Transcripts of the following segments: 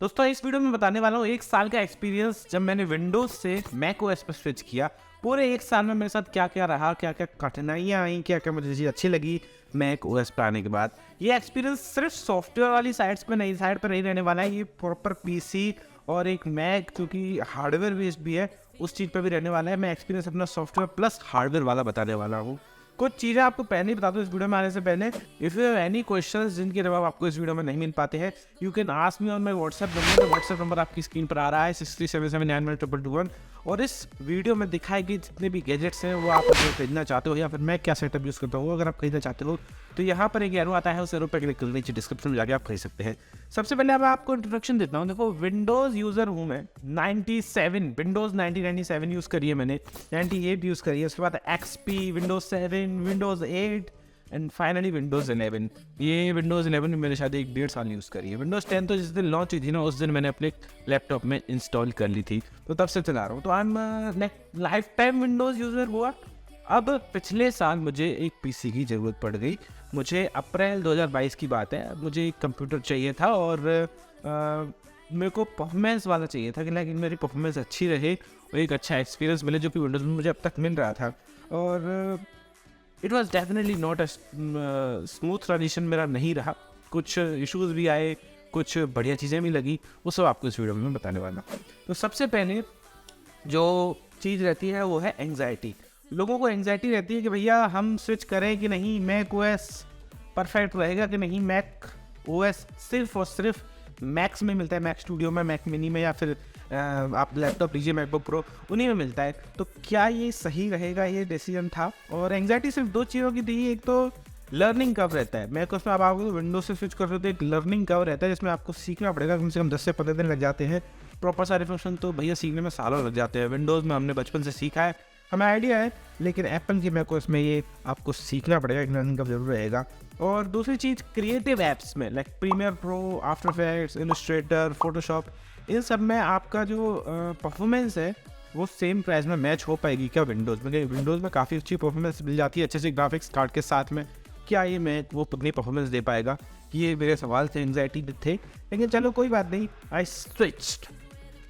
दोस्तों इस वीडियो में बताने वाला हूँ 1 साल का एक्सपीरियंस जब मैंने विंडोज से मैक ओएस पर स्विच किया। पूरे 1 साल में मेरे साथ क्या क्या रहा, क्या क्या कठिनाइयाँ आई, क्या क्या मुझे चीज़ अच्छी लगी मैक ओएस पर आने के बाद। ये एक्सपीरियंस सिर्फ सॉफ्टवेयर वाली साइड पर नहीं रहने वाला है, ये प्रॉपर पीसी और एक मैक जो कि हार्डवेयर बेस्ड भी है उस चीज़ पर भी रहने वाला है। मैं एक्सपीरियंस अपना सॉफ्टवेयर प्लस हार्डवेयर वाला बताने वाला हूँ। कुछ चीज़ें आपको पहले ही बता दूँ इस वीडियो में आने से पहले। If you have any questions जिनके जवाब आपको इस वीडियो में नहीं मिल पाते हैं, you can ask me on my WhatsApp number. WhatsApp number आपकी स्क्रीन पर आ रहा है 6377912221। और इस वीडियो में दिखाए गए जितने भी गैजेट्स हैं वो आप अगर खरीदना चाहते हो या फिर मैं क्या सेटअप यूज़ करता हूँ, अगर आप खरीदना चाहते हो तो यहाँ पर एक एरो आता है, उस एरो पर क्लिक कर नीचे डिस्क्रिप्शन में जाके आप खरीद सकते हैं। सबसे पहले मैं आपको इंट्रोडक्शन देता हूँ। देखो विंडोज़ यूज़र हूँ मैं, 97 विंडोज़ 1997 यूज़ करी है मैंने, 98 यूज़ करी है, उसके बाद XP, Windows 7, Windows 8 and finally Windows 11। ये विंडोज़ 11 में मैंने शायद 1-1.5 साल यूज़ करी है। विंडोज़ 10 तो जिस दिन लॉन्च हुई थी ना उस दिन मैंने अपने लैपटॉप में इंस्टॉल कर ली थी, तो तब से चला रहा हूँ। तो I am life time Windows user हुआ। अब पिछले साल मुझे एक पीसी की ज़रूरत पड़ गई। मुझे अप्रैल 2022 की बात है, मुझे एक कंप्यूटर चाहिए था और मेरे को परफॉर्मेंस वाला चाहिए था कि लेकिन मेरी परफॉर्मेंस अच्छी रहे और एक अच्छा एक्सपीरियंस मिले जो कि विंडोज़ में मुझे अब तक मिल रहा था। और it was definitely not a smooth transition मेरा नहीं रहा। कुछ इश्यूज़ भी आए, कुछ बढ़िया चीज़ें भी लगी, वो सब आपको इस वीडियो में मैं बताने वाला हूँ। तो सबसे पहले जो चीज़ रहती है वो है एंग्जाइटी। लोगों को एंग्जाइटी रहती है कि भैया हम स्विच करें कि नहीं, मैक ओएस परफेक्ट रहेगा कि नहीं। मैक ओएस सिर्फ और सिर्फ मैक्स में मिलता है, मैक स्टूडियो में, मैक मिनी में, या फिर आप लैपटॉप लीजिए मैकबुक प्रो, उन्हीं में मिलता है। तो क्या ये सही रहेगा, ये डिसीजन था। और एंग्जाइटी सिर्फ 2 चीज़ों की थी। एक तो लर्निंग कर्व रहता है, मैक ओएस में आप विंडोज से स्विच कर रहे हो तो एक लर्निंग कर्व रहता है जिसमें आपको सीखना पड़ेगा। कम से कम 10 से 15 दिन लग जाते हैं। प्रॉपर सारे फंक्शन तो भैया सीखने में सालों लग जाते हैं। विंडोज़ में हमने बचपन से सीखा है, हमें आइडिया है, लेकिन एप्पल की मैक ओएस में ये आपको सीखना पड़ेगा, एक लर्निंग कर्व जरूर रहेगा। और दूसरी चीज़ क्रिएटिव ऐप्स में like Premiere Pro, After Effects, Illustrator, Photoshop, इन सब में आपका जो परफॉर्मेंस है वो सेम प्राइस में मैच हो पाएगी क्या विंडोज़ में? विंडोज़ में काफ़ी अच्छी परफॉर्मेंस मिल जाती है अच्छे से ग्राफिक्स कार्ड के साथ में। क्या ये मैच वो उतनी परफॉर्मेंस दे पाएगा? ये मेरे सवाल थे, एंग्जाइटी थे। लेकिन चलो कोई बात नहीं, आई स्विच्ड।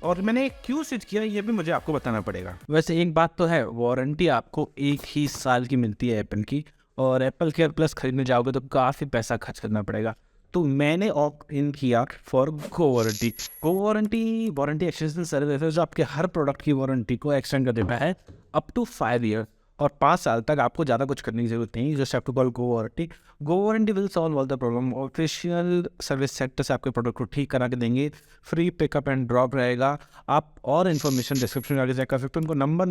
और मैंने क्यों स्विच किया ये भी मुझे आपको बताना पड़ेगा। वैसे एक बात तो है, वारंटी आपको 1 ही साल की मिलती है एप्पल की, और एप्पल केयर प्लस खरीदने जाओगे तो काफ़ी पैसा खर्च करना पड़ेगा। तो मैंने ऑप्ट इन किया for go Warranty. Go warranty extension service है जो आपके हर प्रोडक्ट की वारंटी को एक्सटेंड कर देता है अप टू 5 ईयर, और 5 साल तक आपको ज़्यादा कुछ करने की जरूरत नहीं। Just have to call Go Warranty. Go Warranty will solve all the problem. Official service centre से आपके प्रोडक्ट को ठीक करा के देंगे, फ्री पिकअप एंड ड्रॉप रहेगा। आप और इन्फॉर्मेशन डिस्क्रिप्शन में आगे चेक कर सकते हो, उनको नंबर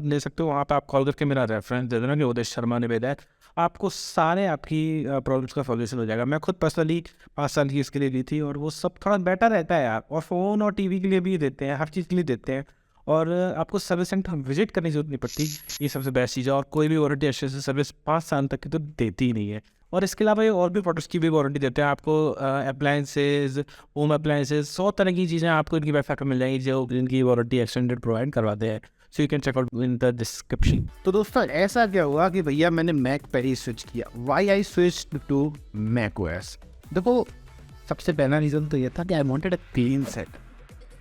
ले सकते हो। वहाँ पे आप कॉल करके मेरा रेफरेंस दे देना कि उदेश शर्मा ने भेजा है, आपको सारे आपकी प्रॉब्लम्स का सॉल्यूशन हो जाएगा। मैं खुद पर्सनली 5 साल की इसके लिए ली थी, और वो सब थोड़ा बेटर रहता है यार। और फ़ोन और टीवी के लिए भी देते हैं, हर चीज़ के लिए देते हैं, और आपको सर्विस सेंटर विजिट करने की जरूरत नहीं पड़ती। ये सबसे बेस्ट चीज़ है। और कोई भी वारंटी अच्छे से सर्विस 5 साल तक की तो देती ही नहीं है। और इसके अलावा ये और भी प्रोडक्ट्स की भी वारंटी देते हैं आपको। अप्लायंसेज, होम अप्लायंसेज, 100 तरह की चीज़ें आपको इनकी वेबसाइट पर मिल जाएंगी जो इनकी वारंटी एक्सटेंडेड प्रोवाइड करवाते हैं। So you can check out in the description. तो दोस्तों ऐसा क्या हुआ कि भैया मैंने मैक पर ही स्विच किया। Why I switch to Mac OS? देखो सबसे पहला रीज़न तो ये था कि I wanted a clean set.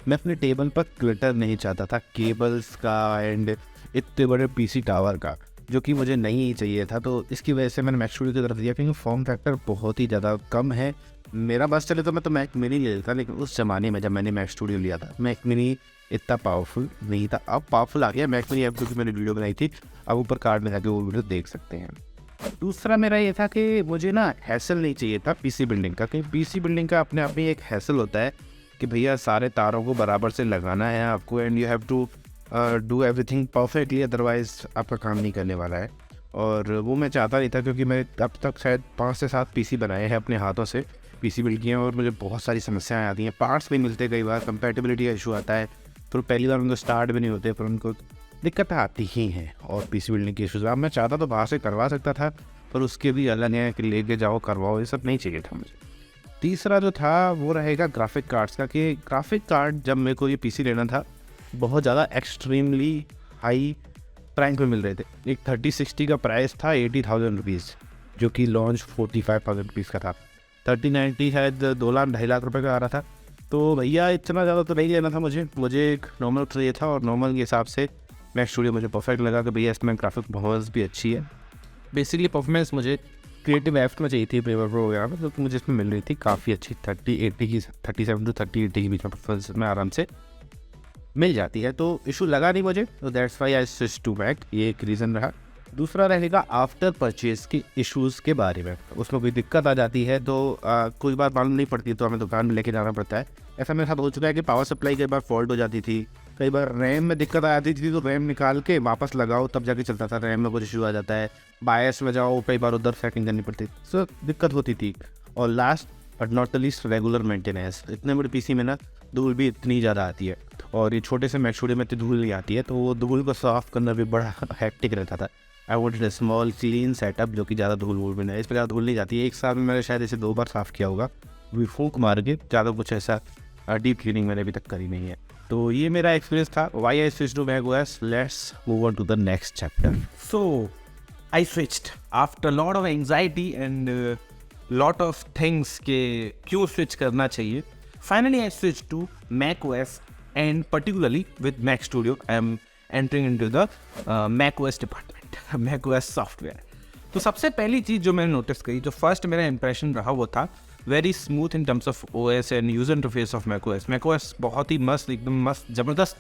मैं अपने टेबल पर क्लटर नहीं चाहता था केबल्स का एंड इतने बड़े पीसी टावर का, जो कि मुझे नहीं चाहिए था। तो इसकी वजह से मैंने मैक स्टूडियो की तरफ दिया, क्योंकि फॉर्म फैक्टर बहुत ही ज़्यादा कम है। मेरा बस चले तो मैं तो मैक मिनी ले लेता, लेकिन उस ज़माने में जब मैंने मैक स्टूडियो लिया था मैक मिनी इतना पावरफुल नहीं था। अब पावरफुल आ गया मैक मिनी ऐप, क्योंकि मैंने वीडियो बनाई थी। अब ऊपर कार्ड में जाके वो वीडियो देख सकते हैं। दूसरा मेरा ये था कि मुझे ना हैसल नहीं चाहिए था पीसी बिल्डिंग का, क्योंकि पीसी बिल्डिंग का अपने आप में एक हैसल होता है कि भैया सारे तारों को बराबर से लगाना है आपको, and you have to do everything perfectly, otherwise आपका काम नहीं करने वाला है। और वो मैं चाहता नहीं था, क्योंकि मैं अब तक शायद 5 से 7 पीसी बनाए हैं अपने हाथों से, पीसी बिल्ड किए हैं, और मुझे बहुत सारी समस्याएं आती हैं। पार्ट्स नहीं मिलते, कई बार कंपैटिबिलिटी का इशू आता है, फिर पहली बार उनको स्टार्ट भी नहीं होते, फिर उनको दिक्कतें आती ही हैं। और पीसी बिल्डिंग के इशूज़ अब मैं चाहता तो बाहर से करवा सकता था, पर उसके भी अलग है कि लेके जाओ करवाओ, ये सब नहीं चाहिए था मुझे। तीसरा जो था वो रहेगा ग्राफिक कार्ड्स का, कि ग्राफिक कार्ड जब मेरे को ये पीसी लेना था बहुत ज़्यादा एक्सट्रीमली हाई प्राइस में मिल रहे थे। एक 3060 का प्राइस था 80,000 रुपीज़, जो कि लॉन्च 45,000 रुपीज़ का था। 3090 शायद 2 लाख 2.5 लाख रुपये का आ रहा था। तो भैया इतना ज़्यादा तो नहीं लेना था मुझे एक नॉर्मल चाहिए था, और नॉर्मल के हिसाब से मैक स्टूडियो मुझे परफेक्ट लगा कि भैया इसमें ग्राफिक परफॉर्मेंस भी अच्छी है। बेसिकली परफॉर्मेंस मुझे क्रिएटिव एप्स में चाहिए थी प्रीमियर प्रो वगैरह में, तो मुझे इसमें मिल रही थी काफ़ी अच्छी 3080 की 37 to 3080 के बीच में परफॉर्मेंस में आराम से मिल जाती है। तो इशू लगा नहीं मुझे, तो that's why I switch to Mac, ये एक रीज़न रहा। दूसरा रहेगा आफ्टर परचेज के इश्यूज़ के बारे में। उसमें कोई दिक्कत आ जाती है तो कोई बार मालूम नहीं पड़ती, तो हमें दुकान में लेके जाना पड़ता है। ऐसा मेरे साथ हो चुका है कि पावर सप्लाई कई बार फॉल्ट हो जाती थी, कई बार रैम में दिक्कत आ जाती थी, तो रैम निकाल के वापस लगाओ तब जाके चलता था। रैम में कुछ इशू आ जाता है, बायस में जाओ, कई बार उधर सेटिंग करनी पड़ती, सो दिक्कत होती थी। और last but not the least regular maintenance. इतने बड़े पीसी में ना धूल भी इतनी ज़्यादा आती है, और ये छोटे से मैक स्टूडियो में इतनी धूल नहीं आती है, तो वो धूल को साफ़ करना भी बड़ा हैक्टिक रहता था। आई wanted a small clean setup जो कि ज़्यादा धूल वूल भी नहीं, इस पर ज़्यादा धूल नहीं जाती है। एक साल में मैंने शायद इसे 2 बार साफ़ किया होगा, भी फूंक मार के, ज़्यादा कुछ ऐसा डीप क्लीनिंग मैंने अभी तक करी नहीं है। तो ये मेरा एक्सपीरियंस था why I switch to Mac OS. Let's move on to the next chapter. So I switched after lot of anxiety and lot of things के क्यों स्विच करना चाहिए। Finally I switch to Mac OS and particularly with Mac Studio I am entering into the Mac OS department, Mac OS software. तो सबसे पहली चीज़ जो मैंने notice करी, जो फर्स्ट मेरा इंप्रेशन रहा, वो था very smooth in terms of OS and user interface of Mac OS. Mac OS बहुत ही मस्त, एकदम मस्त, ज़बरदस्त,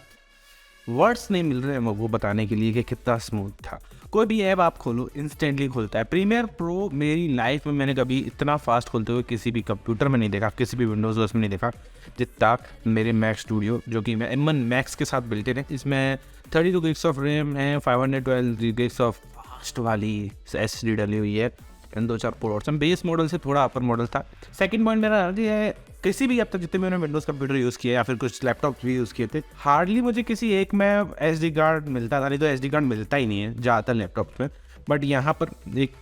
वर्ड्स नहीं मिल रहे हैं वो बताने के लिए कि कितना स्मूथ था। कोई भी ऐप आप खोलो इंस्टेंटली खुलता है। प्रीमियर प्रो मेरी लाइफ में मैंने कभी इतना फास्ट खुलते हुए किसी भी कंप्यूटर में नहीं देखा, किसी भी विंडोज़ OS में नहीं देखा जितना मेरे मैक स्टूडियो, जो कि मैं M1 मैक्स के साथ बिल्टेन है। इसमें 32 gigs ऑफ रैम है, 512 gigs ऑफ फास्ट वाली SSD हुई है, एंड 2-4 पोर्ट्स। बेस मॉडल से थोड़ा अपर मॉडल था। सेकंड पॉइंट मेरा है, किसी भी अब तक जितने मैंने विंडोज़ कंप्यूटर यूज़ किया या फिर कुछ लैपटॉप भी यूज़ किए थे, हार्डली मुझे किसी एक में SD कार्ड मिलता था, नहीं तो SD कार्ड मिलता ही नहीं है ज़्यादातर लैपटॉप में। बट यहाँ पर एक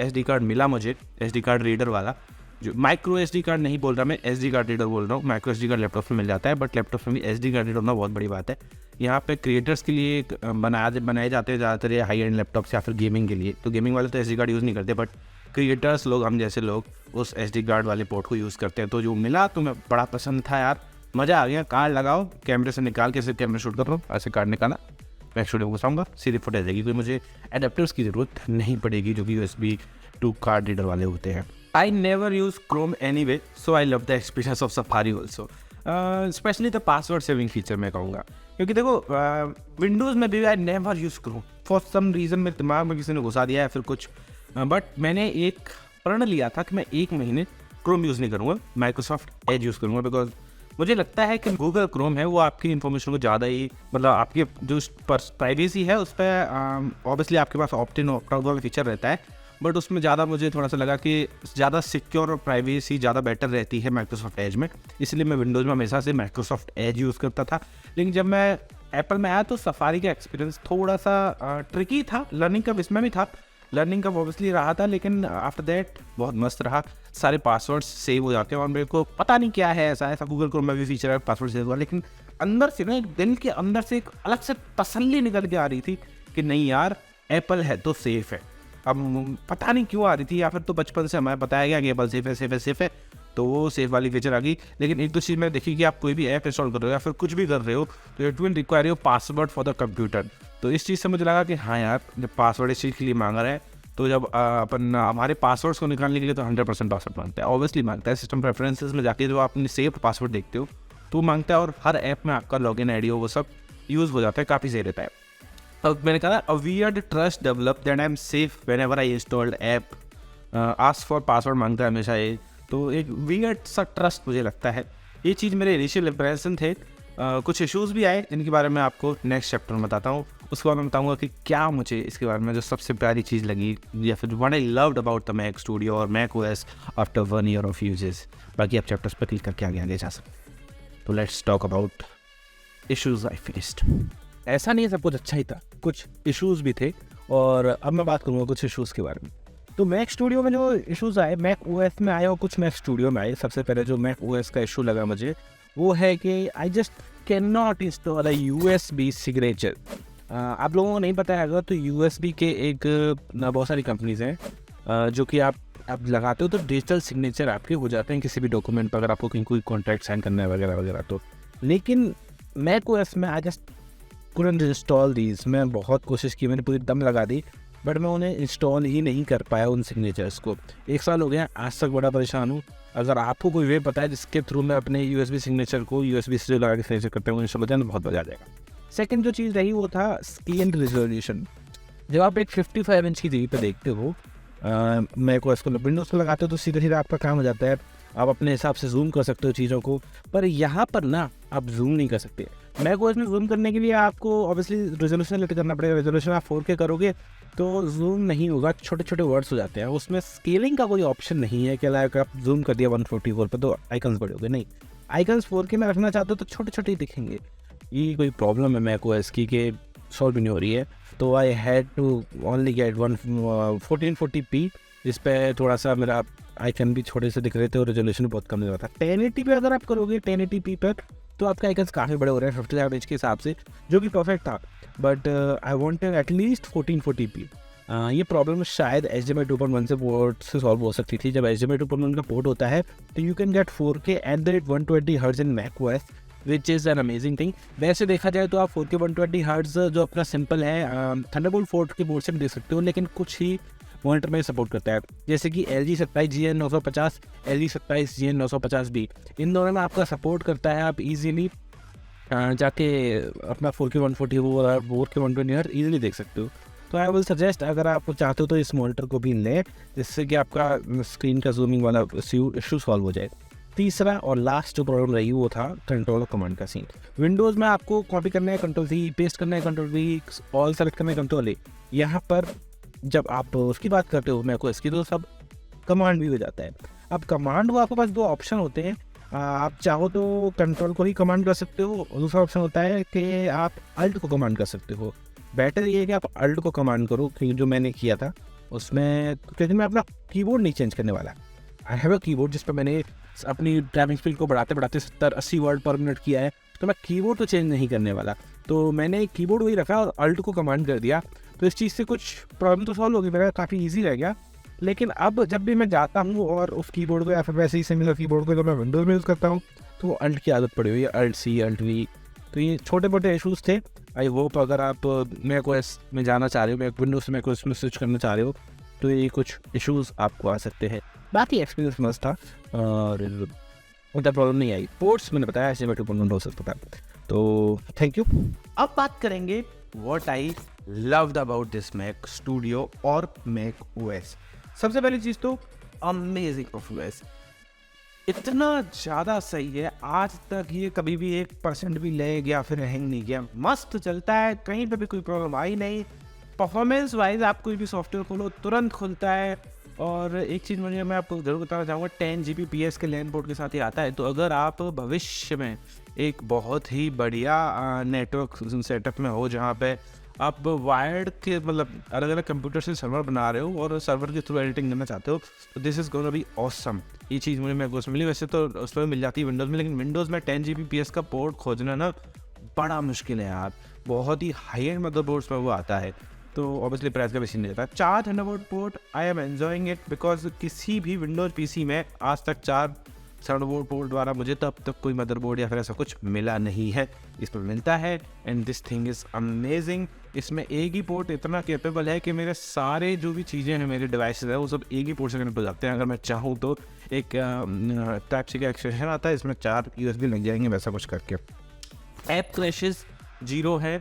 SD कार्ड मिला मुझे, SD कार्ड रीडर वाला, जो माइक्रो SD कार्ड नहीं बोल रहा मैं, SD कार्ड रीडर बोल रहा हूँ। माइक्रो SD कार्ड लैपटॉप में मिल जाता है, बट लैपटॉप में भी SD कार्ड रीडर होना बहुत बड़ी बात है। यहाँ पे क्रिएटर्स के लिए बनाए जाते हैं ज़्यादातर ये हाई एंड लैपटॉप्स या फिर गेमिंग के लिए। तो गेमिंग वाले तो SD कार्ड यूज़ नहीं करते, बट क्रिएटर्स लोग, हम जैसे लोग, उस SD कार्ड वाले पोर्ट को यूज़ करते हैं। तो जो मिला तो मैं बड़ा पसंद था यार, मज़ा आ गया। कार्ड लगाओ, कैमरे से निकाल के सिर्फ कैमरा शूट कर लो, ऐसे कार्ड निकाला, मैक स्टूडियो को घुसाऊंगा, सीधी फुटेज आएगी। कोई मुझे एडेप्टर्स की ज़रूरत नहीं पड़ेगी जो कि USB टू कार्ड रीडर वाले होते हैं। I never use Chrome anyway, so I love the experience of Safari also, specially the password saving feature मैं कहूँगा। क्योंकि देखो विंडोज़ में भी I never use Chrome, for some reason मेरे दिमाग में किसी ने घुसा दिया है फिर कुछ, बट मैंने एक प्रण लिया था कि मैं 1 महीने क्रोम यूज़ नहीं करूँगा, माइक्रोसॉफ्ट एज यूज़ करूँगा। बिकॉज मुझे लगता है कि गूगल क्रोम है वो आपकी इन्फॉर्मेशन को ज़्यादा ही, मतलब आपकी जो प्राइवेसी है उस पर ऑब्वियसली आपके पास ऑप्ट इन ऑप्ट आउट वाला फीचर रहता है, बट उसमें ज़्यादा मुझे थोड़ा सा लगा कि ज़्यादा सिक्योर और प्राइवेसी ज़्यादा बेटर रहती है माइक्रोसॉफ्ट एज में। इसलिए मैं विंडोज़ में हमेशा से माइक्रोसॉफ्ट एज यूज़ करता था। लेकिन जब मैं एप्पल में आया तो सफारी का एक्सपीरियंस थोड़ा सा ट्रिकी था। लर्निंग कर्व इसमें भी था, लर्निंग कर्व ऑब्वियसली रहा था, लेकिन आफ्टर दैट बहुत मस्त रहा। सारे पासवर्ड्स सेव हो जाते हैं, और मेरे को पता नहीं क्या है ऐसा गूगल क्रोम में भी फीचर है पासवर्ड सेव हुआ, लेकिन अंदर से ना, एक दिल के अंदर से एक अलग से तसल्ली निकल के आ रही थी कि नहीं यार, एप्पल है तो सेफ़ है। अब पता नहीं क्यों आ रही थी, या फिर तो बचपन से हमें बताया गया कि एप्पल सेफ़ है, तो वो सेफ वाली फीचर आ गई। लेकिन एक दो चीज़ मैंने देखी कि आप कोई भी ऐप इंस्टॉल कर रहे हो या फिर कुछ भी कर रहे हो, तो it will require your password for the computer. तो इस चीज़ से मुझे लगा कि हाँ यार, जब पासवर्ड इस चीज़ के लिए मांगा रहा है, तो जब अपन हमारे पासवर्ड्स को निकालने के लिए तो 100% पासवर्ड मांगता है, ऑब्वियसली मांगता है। सिस्टम प्रेफरेंसेस में जाके जो आप अपने सेव्ड पासवर्ड देखते हो तो मांगता है, और हर ऐप में आपका लॉगिन आईडी हो वो सब यूज़ हो जाता है, काफ़ी सही रहता है। अब मैंने कहा a weird trust develop that I am safe whenever I installed app, ask for password मांगता है हमेशा ये, तो एक वियर्ड सा ट्रस्ट मुझे लगता है। ये चीज़ मेरे इनिशियल इंप्रेशन थे। कुछ इश्यूज़ भी आए जिनके बारे में आपको नेक्स्ट चैप्टर में बताता हूँ। उसके बाद मैं बताऊँगा कि क्या मुझे इसके बारे में जो सबसे प्यारी चीज़ लगी, या फिर what I loved about the Mac Studio और Mac OS after 1 year of usage. बाकी आप चैप्टर्स पर क्लिक करके आगे जा सकते हैं। तो let's talk about issues I faced. ऐसा नहीं है सब कुछ अच्छा ही था, कुछ इश्यूज़ भी थे, और अब मैं बात करूँगा कुछ इश्यूज़ के बारे में। तो मैक स्टूडियो में जो इश्यूज़ आए, मैक ओएस में आए और कुछ मैक स्टूडियो में आए। सबसे पहले जो मैक ओएस का इशू लगा मुझे वो है कि I just can not install a USB signature. आप लोगों को नहीं पता है, तो USB के एक बहुत सारी कंपनीज़ हैं जो कि आप आप लगाते हो तो डिजिटल सिग्नेचर आपके हो जाते हैं किसी भी डॉक्यूमेंट पर, अगर आपको कहीं कोई कॉन्ट्रैक्ट साइन करना है वगैरह वगैरह। तो लेकिन मैक ओएस में I just couldn't install these. मैं बहुत कोशिश की, मैंने पूरी दम लगा दी, बट मैं उन्हें इंस्टॉल ही नहीं कर पाया उन सिग्नेचर्स को। 1 साल हो गया, आज तक बड़ा परेशान हूँ। अगर आपको कोई वे पता है जिसके थ्रू मैं अपने USB सिग्नेचर को USB से लगा के सिग्नेचर करते हैं इंस्टॉल हो जाए तो बहुत मजा आ जाएगा। सेकंड जो चीज़ रही वो था स्केल रेजोल्यूशन। जब आप एक 55 इंच की टीवी पे देखते हो, मैक ओएस को विंडोज़ पर लगाते हो तो सीधे सीधे आपका काम हो जाता है, आप अपने हिसाब से जूम कर सकते हो चीज़ों को। पर यहाँ पर ना आप जूम नहीं कर सकते। मैक ओएस में जूम करने के लिए आपको ऑब्वियसली रेजोल्यूशन लेकर करना पड़ेगा। रेजोल्यूशन आप 4K करोगे तो जूम नहीं होगा, छोटे छोटे वर्ड्स हो जाते हैं। उसमें स्केलिंग का कोई ऑप्शन नहीं है कि लाइक आप जूम कर दिया 144 पर तो आइकन्स बड़े हो गए। नहीं, आइकन्स 4K में रखना चाहते हो तो छोटे छोटे ही दिखेंगे। ये कोई प्रॉब्लम है मैक ओएस की कि सॉल्व भी नहीं हो रही है। तो I had to only get 1440p, जिस पे थोड़ा सा मेरा आइकन भी छोटे से दिख रहे थे और रेजोल्यूशन भी बहुत कम लग रहा था। 1080 पे अगर आप करोगे 1080p पर तो आपके आइकन्स काफ़ी बड़े हो रहे हैं 55 इंच के हिसाब से, जो कि परफेक्ट था। But I wanted at least 1440p। ये प्रॉब्लम शायद HDMI 2.1 से पोर्ट से सॉल्व हो सकती थी। जब HDMI 2.1 का पोर्ट होता है तो you can get 4K at the rate 120 hertz in Mac OS, which is an amazing thing. वैसे देखा जाए तो आप 4K 120 हर्ट्ज जो अपना सिंपल है थंडरबोल्ट 4 के बोर्ड से भी देख सकते हो, लेकिन कुछ ही मॉनिटर में सपोर्ट करता है, जैसे कि LG 27GN950, LG 27GN950B। इन दोनों में आपका सपोर्ट करता है। आप इजीली जाके अपना 4K 140 और 4K 120 हर्ट्ज ईजिली देख सकते हो। तो आई विल सजेस्ट, अगर आप चाहते हो तो इस मॉनिटर को भी लें, जिससे कि आपका स्क्रीन का जूमिंग वाला इशू सॉल्व हो जाए। तीसरा और लास्ट जो प्रॉब्लम रही वो था कंट्रोल और कमांड का सीन। विंडोज़ में आपको कॉपी करना है Ctrl+C, पेस्ट करना है Ctrl+V, ऑल सेलेक्ट करना है Ctrl+A। यहाँ पर जब आप उसकी बात करते हो मैक ओएस की तो सब कमांड भी हो जाता है। अब कमांड को आपके पास 2 ऑप्शन होते हैं। आप चाहो तो कंट्रोल को ही कमांड कर सकते हो, और दूसरा ऑप्शन होता है कि आप अल्ट को कमांड कर सकते हो। बेटर ये है कि आप अल्ट को कमांड करो, क्योंकि जो मैंने किया था उसमें, क्योंकि मैं अपना कीबोर्ड नहीं चेंज करने वाला। आई हैव अ कीबोर्ड जिस पर मैंने अपनी टाइपिंग स्पीड को बढ़ाते बढ़ाते 70-80 वर्ड पर मिनट किया है, तो मैं कीबोर्ड तो चेंज नहीं करने वाला। तो मैंने कीबोर्ड वही रखा और अल्ट को कमांड कर दिया। तो इस चीज़ से कुछ प्रॉब्लम तो सॉल्व होगी, मेरा काफ़ी ईजी रह गया। लेकिन अब जब भी मैं जाता हूँ और उस कीबोर्ड को या फिर वैसे ही सिमिलर कीबोर्ड को जब मैं विंडोज़ में यूज़ करता हूँ तो अल्ट की आदत पड़ी हुई है, Alt+C, Alt+V। तो ये छोटे मोटे इशूज़ थे। आई होप अगर आप मैक ओएस में जाना चाह रहे हो, विंडोज़ से मैक ओएस में स्विच करना चाह रहे हो, तो ये कुछ इशूज़ आपको आ सकते हैं। बाकी एक्सपीरियंस मस्त था और उतना प्रॉब्लम नहीं आई। पोर्ट्स मैंने बताया HDMI 2.1 हो सकता था। तो थैंक यू। अब बात करेंगे what I loved about this Mac Studio और मैक ओएस। सबसे पहली चीज़ तो अमेजिंग परफॉर्मेंस, इतना ज़्यादा सही है। आज तक ये कभी भी 1% भी लैग या फिर हैंग नहीं किया, मस्त चलता है, कहीं पे भी कोई प्रॉब्लम आई नहीं। परफॉर्मेंस वाइज आप कोई भी सॉफ्टवेयर खोलो तुरंत खुलता है। और एक चीज़ मैं आपको ज़रूर बताना चाहूँगा, 10 Gbps के लैन पोर्ट के साथ ही आता है। तो अगर आप भविष्य में एक बहुत ही बढ़िया नेटवर्क सेटअप में हो, जहाँ पे आप वायर्ड के मतलब अलग अलग कंप्यूटर से सर्वर बना रहे हो और सर्वर के थ्रू एडिटिंग करना चाहते हो, तो this is gonna be awesome. ये चीज़ मुझे मैक ओएस में मिली। वैसे तो उस पर मिल जाती है विंडोज़ में, लेकिन विंडोज़ में 10 Gbps का पोर्ट खोजना ना बड़ा मुश्किल है यार। बहुत ही हाई एंड मदरबोर्ड्स में वो आता है, तो ऑब्वियसली प्राइस का भी सीन नहीं रहता। 4 Thunderbolt port, I am enjoying it because किसी भी विंडोज़ PC में आज तक 4 थंडरबोल्ट पोर्ट द्वारा मुझे तो अब तक कोई मदरबोर्ड या फिर ऐसा कुछ मिला नहीं है। इस पर मिलता है and this thing is amazing. इसमें एक ही पोर्ट इतना कैपेबल है कि मेरे सारे जो भी चीज़ें हैं, मेरे डिवाइसेस है, वो सब एक ही पोर्ट से कनेक्ट हो जाते हैं। अगर मैं चाहूँ तो एक टाइप-C का एक्सटेंशन आता है, इसमें 4 USB लग जाएंगे, वैसा कुछ करके। ऐप क्रैशेस 0 है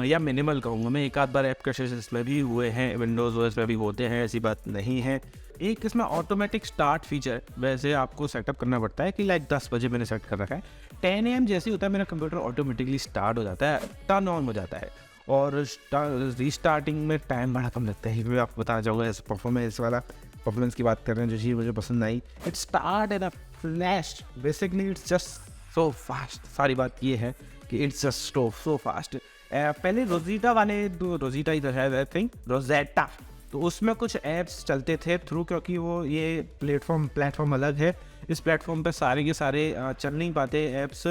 या मिनिमल कहूँगा मैं। एक आध बार ऐप क्रैशेस इसमें भी हुए हैं, विंडोज़ OS में भी होते हैं, ऐसी बात नहीं है। एक इसमें ऑटोमेटिक स्टार्ट फीचर, वैसे आपको सेटअप करना पड़ता है कि लाइक 10 बजे मैंने सेट कर रखा है, 10 AM जैसे ही होता है मेरा कंप्यूटर ऑटोमेटिकली स्टार्ट हो जाता है, टर्न ऑन हो जाता है। और रीस्टार्टिंग में टाइम बड़ा कम लगता है। मैं आपको बताना चाहूँगा इस परफॉर्मेंस की बात कर रहे हैं, जो चीज़ मुझे पसंद आई, it start in a flash. Basically it's just so fast. सारी बात ये है कि इट्स जस्ट सो फास्ट। पहले रोज़ीटा ही था आई थिंक, रोज़ेटा, तो उसमें कुछ ऐप्स चलते थे थ्रू, क्योंकि वो ये प्लेटफॉर्म अलग है। इस प्लेटफॉर्म पे सारे के सारे चल नहीं पाते ऐप्स,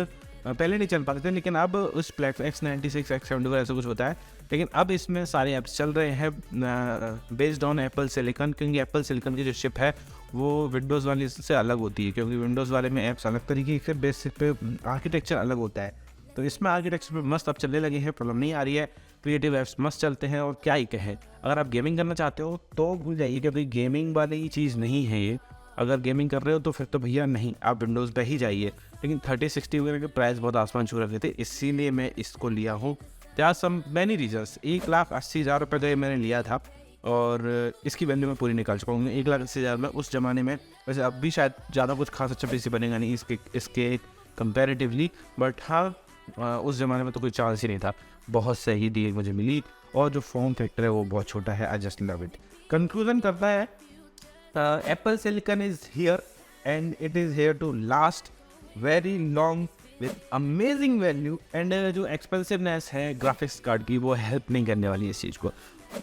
पहले नहीं चल पाते थे, लेकिन अब उस प्लेटफॉर्म X96 X74 ऐसा कुछ होता है, लेकिन अब इसमें सारे ऐप्स चल रहे हैं बेस्ड ऑन एप्पल सिलिकॉन, क्योंकि एप्पल सिलिकॉन की जो चिप है वो विंडोज़ वाली से अलग होती है, क्योंकि विंडोज़ वाले में ऐप्स अलग तरीके के बेसिस पे आर्किटेक्चर अलग होता है। तो इसमें आर्किटेक्चर पे मस्त अब चलने लगे हैं, प्रॉब्लम नहीं आ रही है, क्रिएटिव ऐप्स मस्त चलते हैं। और क्या ही कहें, अगर आप गेमिंग करना चाहते हो तो भूल जाइए, क्योंकि गेमिंग वाली चीज़ नहीं है ये। अगर गेमिंग कर रहे हो तो फिर तो भैया नहीं, आप विंडोज़ पे ही जाइए। लेकिन 3060 वगैरह के प्राइस बहुत आसमान छू रखे थे, इसीलिए मैं इसको लिया हूँ। there are some many reasons। 1,80,000 रुपये का ये मैंने लिया था और इसकी वैल्यू मैं पूरी निकाल चुका हूँ। 1,80,000 में उस ज़माने में, वैसे अब भी शायद ज़्यादा कुछ खास अच्छा पीसी बनेगा नहीं इसके कंपैरेटिवली, बट हाँ उस ज़माने में तो कोई चांस ही नहीं था। बहुत सही डील मुझे मिली और जो फॉर्म फैक्टर है वो बहुत छोटा है। I just love it. Conclusion करता है, Apple Silicon is here and it is here to last very long with amazing value. And जो एक्सपेंसिवनेस है ग्राफिक्स कार्ड की वो हेल्प नहीं करने वाली इस चीज़ को।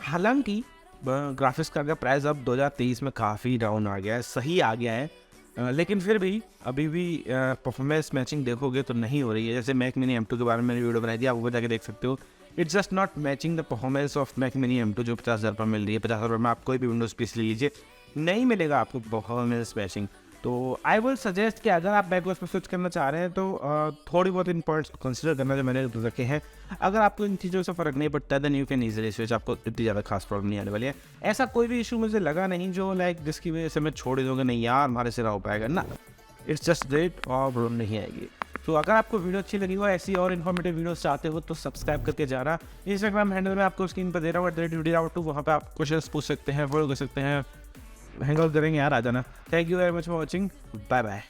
हालांकि ग्राफिक्स कार्ड का प्राइस अब 2023 में काफ़ी डाउन आ गया है, सही आ गया है, लेकिन फिर भी अभी भी परफॉर्मेंस मैचिंग देखोगे तो नहीं हो रही है। जैसे मैक मिनी M2 के बारे में मैंने वीडियो बनाई थी, आप वो जाके देख सकते हो। It's just not matching the performance of Mac mini M2 जो 50,000 पर मिल रही है। 50,000 में आप कोई भी विंडोज़ पीसी लीजिए, नहीं मिलेगा आपको परफॉर्मेंस मैचिंग। तो आई विल सजेस्ट कि अगर आप बैकवर्ड पर स्विच करना चाह रहे हैं तो थोड़ी बहुत इन पॉइंट्स कंसिडर करना जो मैंने रखे हैं। अगर आपको इन चीज़ों से फ़र्क नहीं पड़ता है then you can easily switch, आपको इतनी ज़्यादा खास प्रॉब्लम नहीं आने वाली है। ऐसा कोई भी इशू मुझे लगा नहीं जो जिसकी वजह से मैं छोड़ ही दूँगा, नहीं यार हमारे से ना हो पाएगा ना। इट्स जस्ट डेट और प्रॉब्लम नहीं आएगी। तो अगर आपको वीडियो अच्छी लगी हो, ऐसी और इन्फॉर्मेटिव वीडियोस चाहते हो तो सब्सक्राइब करके जाना। इंस्टाग्राम हैंडल में आपको स्क्रीन पर दे रहा हूँ, वहाँ पे आप क्वेश्चंस पूछ सकते हैं, फॉलो कर सकते हैं, हैंग आउट करेंगे यार, आ जाना। Thank you very much for watching, bye bye.